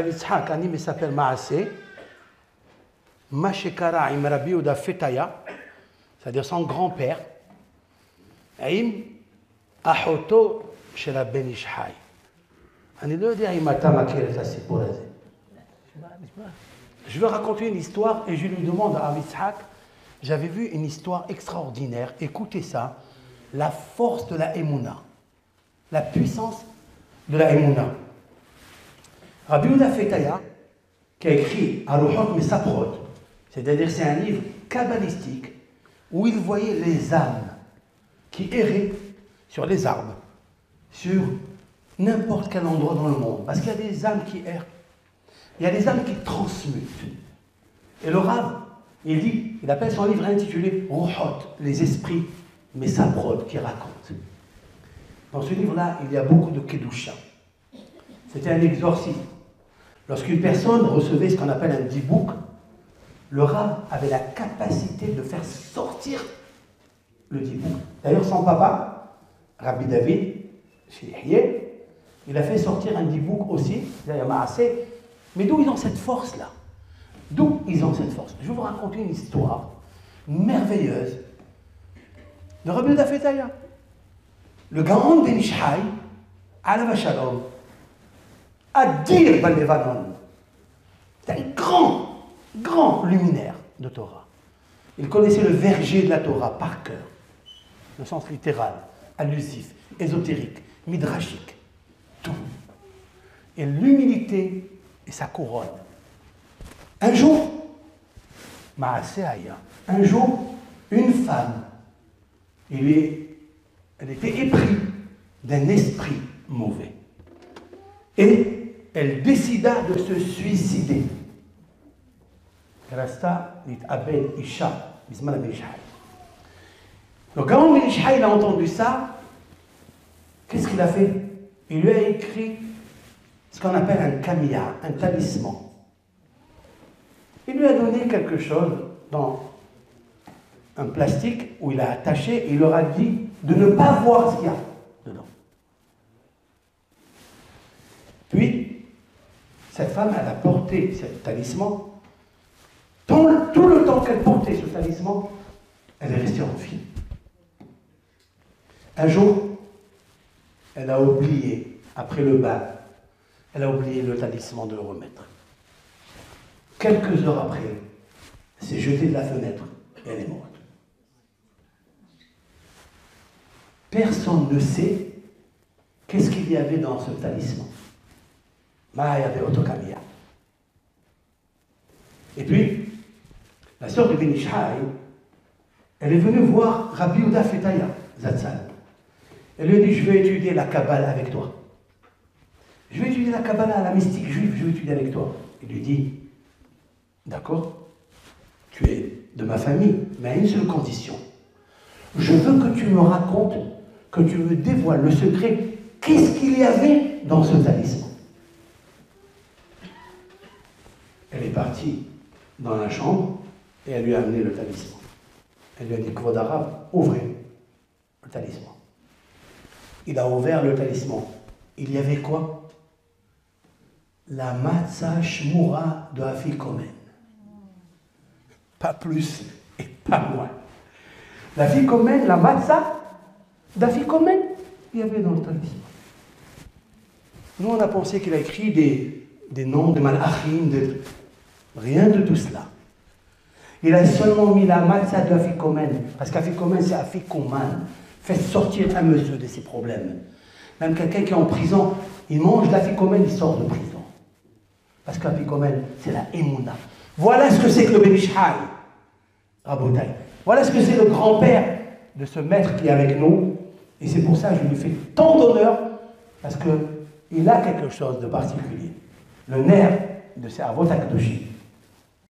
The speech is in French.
Yitzhak, il s'appelle Maaseh, Mashekara im Rabbi Yehuda Fetaya, c'est-à-dire son grand-père, im Ahoto chez la Ben Ishai. Je veux raconter une histoire et je lui demande à Yitzhak, j'avais vu une histoire extraordinaire, écoutez ça, la force de la Emouna, la puissance de la Emouna. Rabbi Yehuda Fetaya, qui a écrit Aruhot Mesaprot, c'est-à-dire c'est un livre kabbalistique où il voyait les âmes qui erraient sur les arbres, sur n'importe quel endroit dans le monde. Parce qu'il y a des âmes qui errent, il y a des âmes qui transmutent. Et le Rav, il appelle son livre intitulé Ruhot, les esprits Mesaprot, qui racontent. Dans ce livre-là, il y a beaucoup de Kedusha. C'était un exorcisme. Lorsqu'une personne recevait ce qu'on appelle un dibouk, le Rav avait la capacité de faire sortir le dibouk. D'ailleurs, son papa, Rabbi David, chez Yahya, il a fait sortir un dibouk aussi, d'ailleurs Maaseh. Mais d'où ils ont cette force-là? D'où ils ont cette force? Je vais vous raconter une histoire merveilleuse de Rabbi Yehuda Fetaya. Le Gaon Ben Ishai, Alav Shalom, Adir Bal-Levanon. C'est un grand luminaire de Torah. Il connaissait le verger de la Torah par cœur, le sens littéral, allusif, ésotérique, midrashique, tout. Et l'humilité est sa couronne. Un jour, Maaseh Aya, un jour, une femme, elle était éprise d'un esprit mauvais. Et elle décida de se suicider. Rasta dit Abel Isha, Bismillah Ben Ishai. Donc quand Ben Ishai a entendu ça, qu'est-ce qu'il a fait? Il lui a écrit ce qu'on appelle un kamiya, un talisman. Il lui a donné quelque chose dans un plastique où il a attaché et il leur a dit de ne pas voir ce qu'il y a dedans. Puis, cette femme, elle a porté ce talisman. Tout le temps qu'elle portait ce talisman, elle est restée en vie. Un jour, elle a oublié, après le bain, elle a oublié le talisman de le remettre. Quelques heures après, elle s'est jetée de la fenêtre et elle est morte. Personne ne sait qu'est-ce qu'il y avait dans ce talisman. Maya de Otokamiya. Et puis, la sœur de Ben Ishai, elle est venue voir Rabbi Yehuda Fetaya, Zatzal. Elle lui a dit, je vais étudier la Kabbale avec toi. Je vais étudier la Kabbale, la mystique juive, je vais étudier avec toi. Il lui dit, d'accord, tu es de ma famille, mais à une seule condition. Je veux que tu me racontes, que tu me dévoiles le secret, qu'est-ce qu'il y avait dans ce talisman. Elle est partie dans la chambre et elle lui a amené le talisman. Elle lui a dit, Kvod Arav, ouvrez le talisman. Il a ouvert le talisman. Il y avait quoi? La matzah shmura de Afikomen. Pas plus et pas moins. L'Afikomen, la matzah d'Afikomen, il y avait dans le talisman. Nous, on a pensé qu'il a écrit des noms de malachim, rien de tout cela. Il a seulement mis la matzah de Afikomen, parce qu'Afikomen, c'est Afikoman. Fait sortir un monsieur de ses problèmes. Même quelqu'un qui est en prison, il mange l'Afikomen, il sort de prison. Parce qu'Afikomen, c'est la Emouna. Voilà ce que c'est que le Ben Ishai, Rabotai. Voilà ce que c'est le grand-père de ce maître qui est avec nous. Et c'est pour ça que je lui fais tant d'honneur, parce qu'il a quelque chose de particulier. Le nerf de ses Avot HaKadoshim.